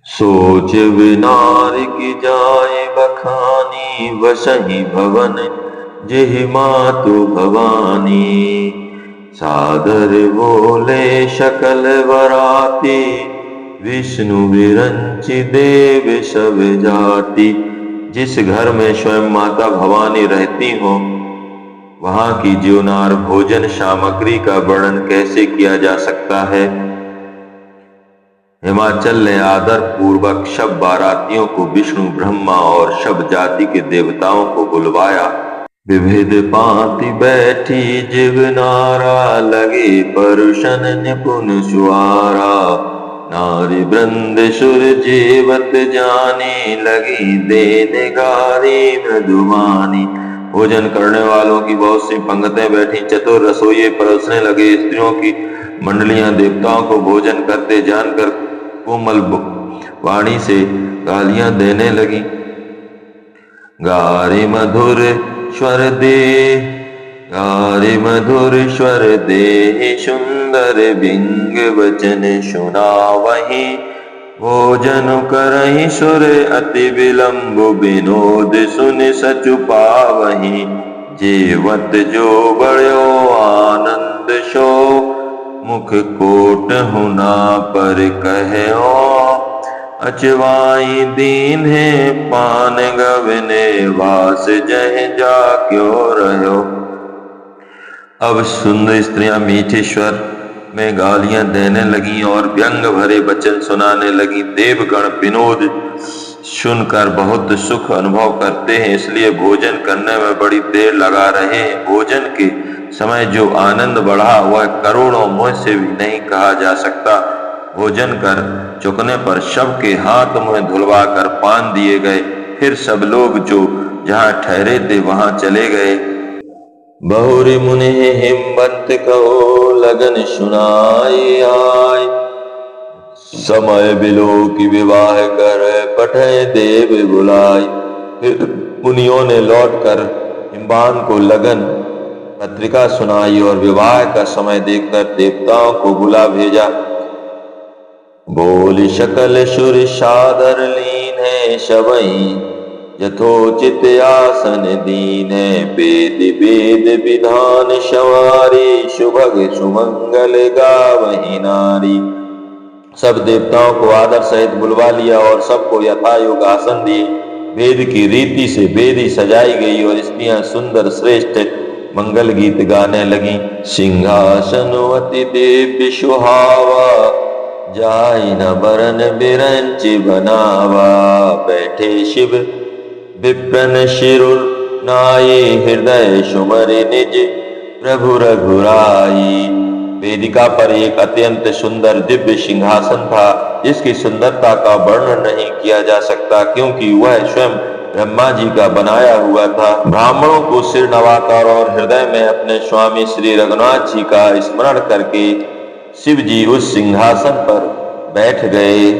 सोच विनार की जाए बखानी, वसहि भवन जेहि मातु भवानी। सादर बोले शकल बराती, विष्णु विरंचि देव सब जाति। जिस घर में स्वयं माता भवानी रहती हो, वहां की जीवनार भोजन सामग्री का वर्णन कैसे किया जा सकता है। हिमाचल ने आदर पूर्वक शब बारातियों को विष्णु, ब्रह्मा और शब जाति के देवताओं को बुलवाया। विविध पांति बैठी जीवनारा, लगे परुषन निपुण सुआरा। नारी वृंद सुर जीवत जानी, लगी देने गारी मृदुवानी। भोजन करने वालों की बहुत सी पंक्तियां बैठी, चतुर रसोइये परोसने लगे। स्त्रियों की मंडलियां देवताओं को भोजन करते जानकर कोमल वाणी से गालियां देने लगी। गारी मधुर स्वर दे, गारी मधुर स्वर दे, सुंदर बिंग वचन सुनावहि। भोजन करहि सुर अति विलंब, विनोद सुन सचु पावहि। जेवत जो बड़ो आनंद सो, मुख कोट हुना पर कहयो। अचवाई दीन है पान गवने, वास जह जा क्यों रहो। अब सुंदर स्त्रियां मीठे स्वर में गालियां देने लगी और व्यंग भरे वचन सुनाने लगी। देवगण विनोद सुनकर बहुत सुख अनुभव करते हैं, इसलिए भोजन करने में बड़ी देर लगा रहे हैं। भोजन के समय जो आनंद बढ़ा, वह करोड़ों मुँह से भी नहीं कहा जा सकता। भोजन कर चुकने पर शव के हाथ मुंह धुलवा कर पान दिए गए। फिर सब लोग जो जहां ठहरे थे वहां चले गए। बहुरी मुनि हिमवंत कहो, लगन सुनाई आय। समय बिलो की विवाह कर, पठय देव बुलाय। फिर मुनियों ने लौटकर हिमवान को लगन पत्रिका सुनाई और विवाह का समय देखकर देवताओं को बुला भेजा। बोली सकल सुर सादर लीन है, सबई यथोचित आसन दीन है। वेद वेद विधान सवारी, सुभग सुमंगल गावहि नारी। सब देवताओं को आदर सहित बुलवा लिया और सबको यथायोग आसन दिए। वेद की रीति से वेदी सजाई गई और स्त्रियां सुंदर श्रेष्ठ मंगल गीत गाने लगी। सिंहासन अति दिव्य सुहावा, जाई न बरन बिरंच बनावा। बैठे शिव विप्रन शिरुर नाई, हृदय सुमरि निज प्रभु रघुराई। वेदिका पर एक अत्यंत सुंदर दिव्य सिंहासन था, जिसकी सुंदरता का वर्णन नहीं किया जा सकता, क्योंकि वह स्वयं ब्रह्मा जी का बनाया हुआ था। ब्राह्मणों को सिर नवाकर और हृदय में अपने स्वामी श्री रघुनाथ जी का स्मरण करके शिव जी उस सिंहासन पर बैठ गए।